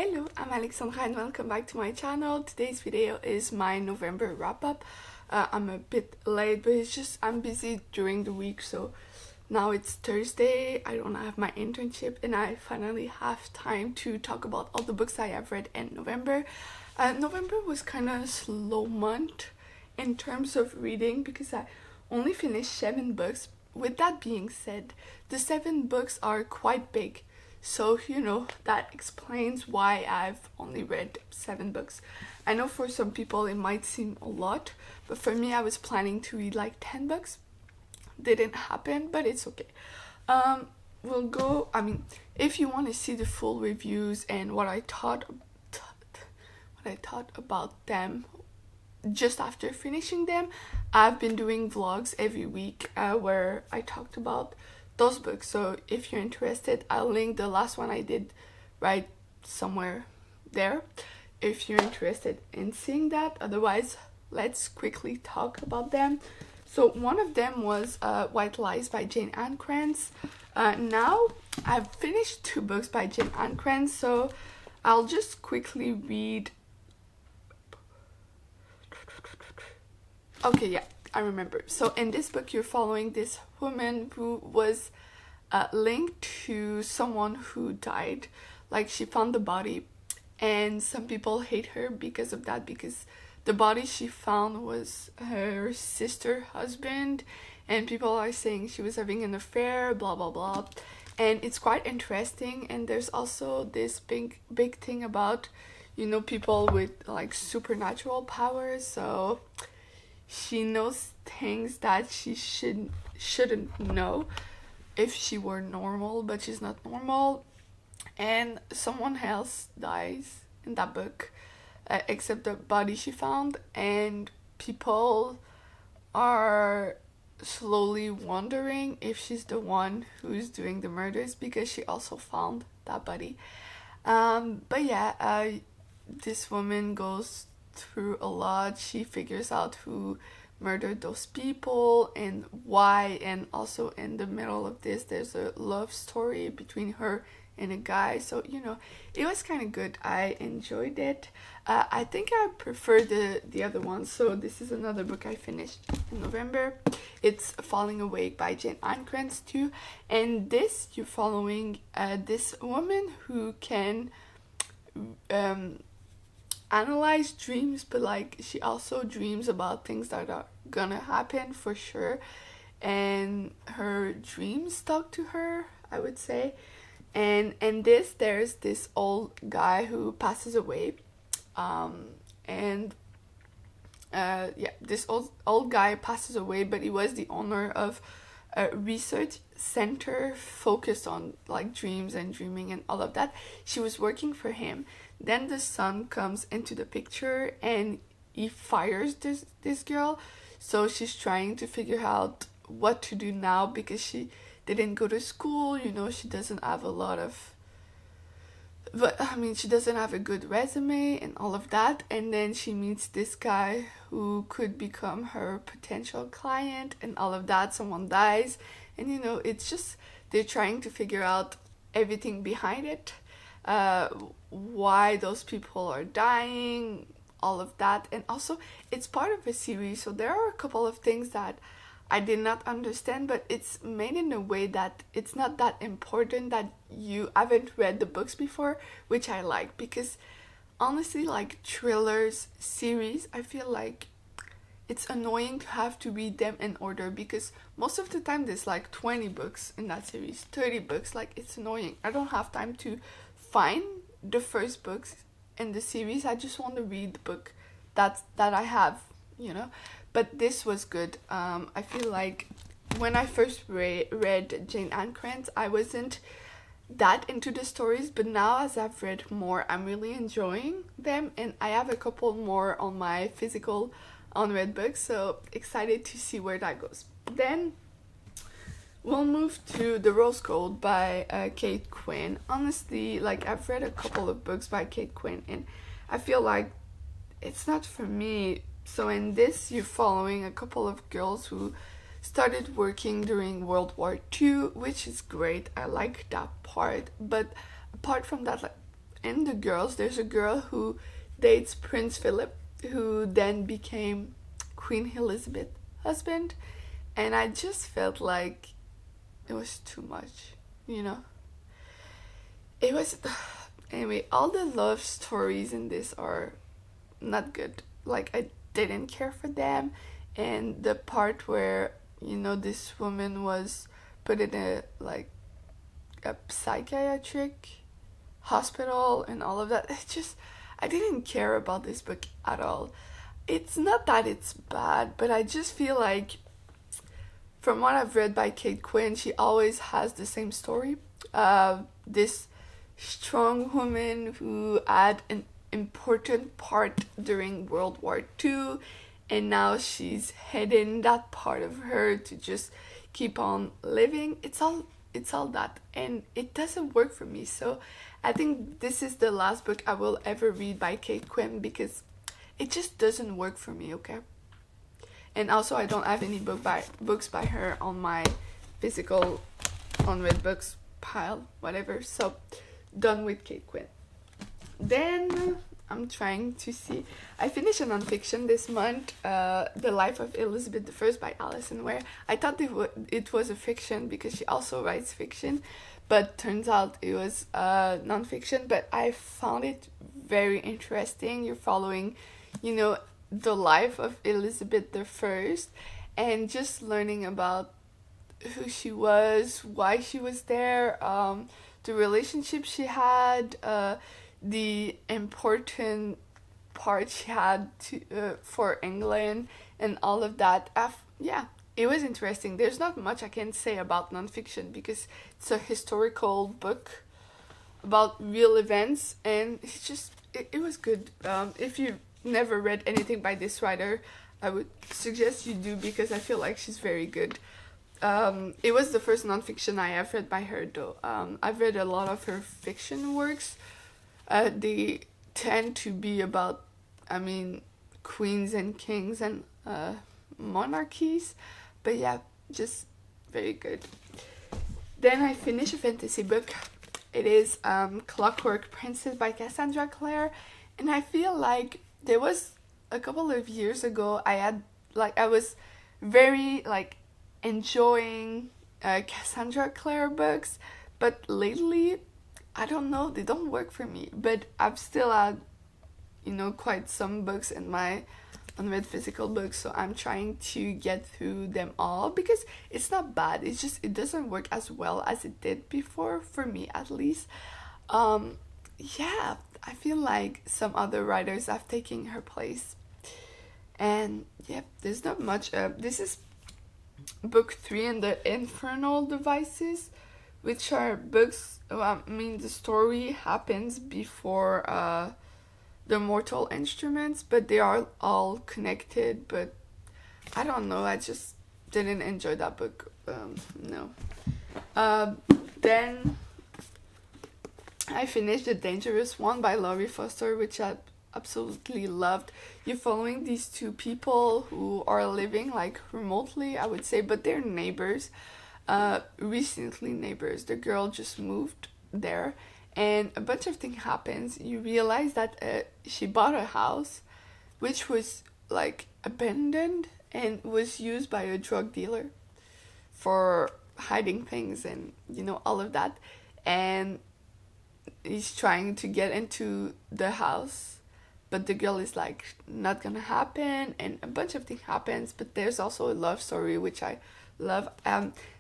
Hello, I'm Alexandra and welcome back to my channel. Today's video is my November wrap-up. I'm a bit late, but it's just I'm busy during the week, so now it's Thursday, I don't have my internship, and I finally have time to talk about all the books I have read in November. November was kind of a slow month in terms of reading because I only finished 7 books. With that being said, the 7 books are quite big. So, that explains why I've only read 7 books. I know for some people it might seem a lot, but for me I was planning to read like 10 books. Didn't happen, but it's okay. If you want to see the full reviews and what I thought about them just after finishing them, I've been doing vlogs every week where I talked about those books. So if you're interested, I'll link the last one I did right somewhere there if you're interested in seeing that. Otherwise, let's quickly talk about them. So one of them was White Lies by Jane Ann Krantz. Now I've finished 2 books by Jane Ann Krantz, so I'll just quickly read. Okay, yeah, I remember. So in this book, you're following this woman who was linked to someone who died. Like, she found the body, and some people hate her because of that, because the body she found was her sister's husband, and people are saying she was having an affair, blah blah blah. And it's quite interesting. And there's also this big thing about, people with like supernatural powers. So she knows things that she shouldn't know if she were normal, but she's not normal. And someone else dies in that book, except the body she found, and people are slowly wondering if she's the one who's doing the murders because she also found that body. But yeah, this woman goes through a lot. She figures out who murdered those people and why, and also in the middle of this there's a love story between her and a guy. So it was kind of good. I enjoyed it. I think I prefer the other one. So this is another book I finished in November. It's Falling Awake by Jane Ann Krantz too, and this you're following this woman who can analyze dreams, but like she also dreams about things that are gonna happen for sure, and her dreams talk to her, I would say. And there's this old guy who passes away, this old guy passes away, but he was the owner of a research center focused on like dreams and dreaming and all of that. She was working for him. Then the son comes into the picture and he fires this girl. So she's trying to figure out what to do now because she didn't go to school. She doesn't have she doesn't have a good resume and all of that. And then she meets this guy who could become her potential client and all of that. Someone dies, and it's just they're trying to figure out everything behind it, why those people are dying, all of that. And also it's part of a series, so there are a couple of things that I did not understand, but it's made in a way that it's not that important that you haven't read the books before, which I like, because honestly, like thrillers series, I feel like it's annoying to have to read them in order, because most of the time there's like 20 books in that series, 30 books. Like, it's annoying. I don't have time to find the first books in the series. I just want to read the book that I have, But this was good. I feel like when I first read Jane Ann Krantz, I wasn't that into the stories, but now as I've read more, I'm really enjoying them, and I have a couple more on my physical unread books, so excited to see where that goes. Then we'll move to The Rose Gold by Kate Quinn. Honestly, like, I've read a couple of books by Kate Quinn, and I feel like it's not for me. So in this, you're following a couple of girls who started working during World War II, which is great. I like that part. But apart from that, like, in the girls, there's a girl who dates Prince Philip, who then became Queen Elizabeth's husband, and I just felt like it was too much, you know? It was. Anyway, all the love stories in this are not good. Like, I didn't care for them, and the part where, this woman was put in a psychiatric hospital and all of that, I didn't care about this book at all. It's not that it's bad, but I just feel like, from what I've read by Kate Quinn, she always has the same story. This strong woman who had an important part during World War II, and now she's hidden that part of her to just keep on living. It's all that, and it doesn't work for me. So I think this is the last book I will ever read by Kate Quinn, because it just doesn't work for me, okay? And also, I don't have any books by her on my physical unread books pile, whatever. So, done with Kate Quinn. Then, I'm trying to see. I finished a nonfiction this month, The Life of Elizabeth I by Alison Ware. I thought it was a fiction because she also writes fiction, but turns out it was nonfiction. But I found it very interesting. You're following, the life of Elizabeth I, and just learning about who she was, why she was there, the relationship she had, the important part she had for England, and all of that. Yeah, it was interesting. There's not much I can say about nonfiction because it's a historical book about real events, and it was good. If you never read anything by this writer, I would suggest you do, because I feel like she's very good. It was the first nonfiction I have read by her, though. I've read a lot of her fiction works. They tend to be about, queens and kings and monarchies, but yeah, just very good. Then I finished a fantasy book. It is Clockwork Princess by Cassandra Clare, and I feel like there was a couple of years ago I was very enjoying Cassandra Clare books, but lately, I don't know, they don't work for me. But I've still had, quite some books in my unread physical books, so I'm trying to get through them all, because it's not bad, it's just it doesn't work as well as it did before, for me at least. Yeah, I feel like some other writers have taken her place. And yeah, there's not much. This is book 3 in the Infernal Devices, which are books. The story happens before the Mortal Instruments, but they are all connected. But I don't know. I just didn't enjoy that book. No. Then I finished The Dangerous One by Laurie Foster, which I absolutely loved. You're following these two people who are living remotely, I would say, but they're neighbors, recently neighbors. The girl just moved there, and a bunch of things happens. You realize that she bought a house which was abandoned and was used by a drug dealer for hiding things and all of that, and he's trying to get into the house, but the girl is not gonna happen, and a bunch of things happens. But there's also a love story, which I love.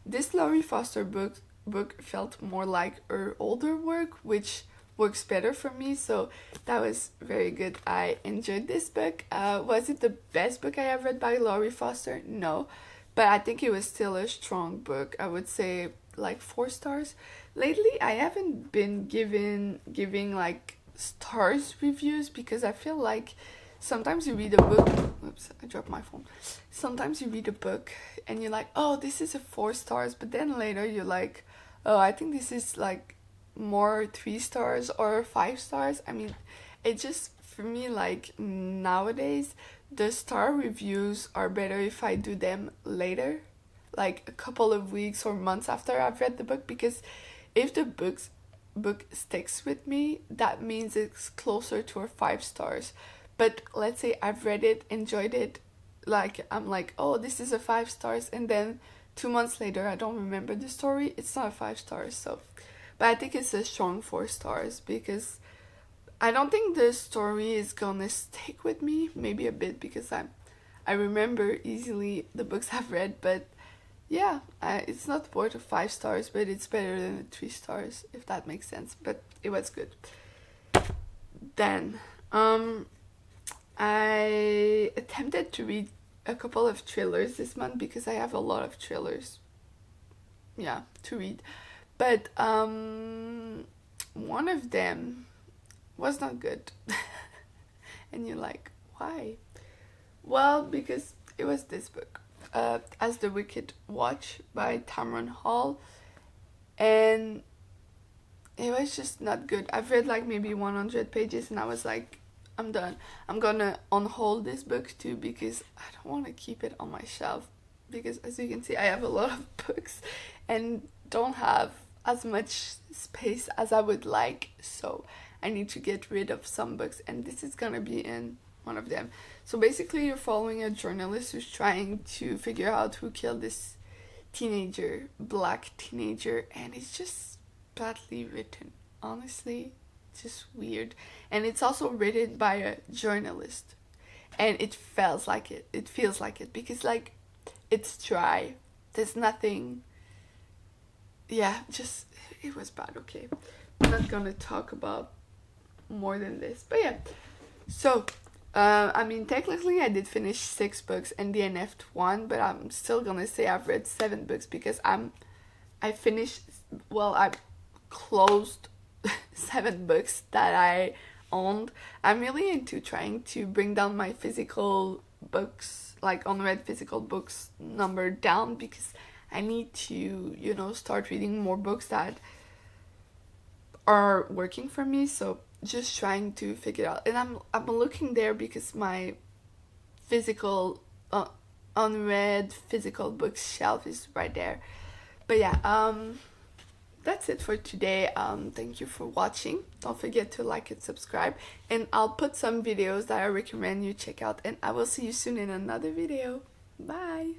This Laurie Foster book felt more like her older work, which works better for me, so that was very good. I enjoyed this book. Was it the best book I have read by Laurie Foster? No, but I think it was still a strong book. I would say 4 stars. Lately, I haven't been giving stars reviews, because I feel like sometimes you read a book. Oops, I dropped my phone. Sometimes you read a book and you're like, oh, this is a 4 stars, but then later you're like, oh, I think this is more 3 stars or 5 stars. It just, for me, nowadays, the star reviews are better if I do them later, a couple of weeks or months after I've read the book, because if the book book sticks with me, that means it's closer to a 5 stars. But let's say I've read it, enjoyed it, like I'm like, oh, this is a 5 stars, and then 2 months later I don't remember the story, it's not a 5 stars. So, but I think it's a strong 4 stars because I don't think the story is gonna stick with me. Maybe a bit because I remember easily the books I've read, but yeah, it's not worth of 5 stars, but it's better than the 3 stars, if that makes sense. But it was good. Then, I attempted to read a couple of thrillers this month because I have a lot of thrillers, yeah, to read. But one of them was not good. And you're like, why? Well, because it was this book, As the Wicked Watch by Tamron Hall, and it was just not good. I've read like maybe 100 pages and I was like, I'm done. I'm gonna unhold this book too because I don't want to keep it on my shelf, because as you can see I have a lot of books and don't have as much space as I would like, so I need to get rid of some books, and this is gonna be in one of them. So basically you're following a journalist who's trying to figure out who killed this teenager, black teenager, and it's just badly written, honestly. It's just weird. And it's also written by a journalist, and it feels like it because like it's dry, there's nothing, yeah, just it was bad. Okay, I'm not gonna talk about more than this, but yeah. So I mean, technically I did finish 6 books and DNF'd 1, but I'm still gonna say I've read 7 books because I closed 7 books that I owned. I'm really into trying to bring down my physical books, like unread physical books number down, because I need to, start reading more books that are working for me. So just trying to figure out, and I'm looking there because my physical unread physical bookshelf is right there. But yeah, that's it for today. Thank you for watching. Don't forget to like and subscribe, and I'll put some videos that I recommend you check out, and I will see you soon in another video. Bye.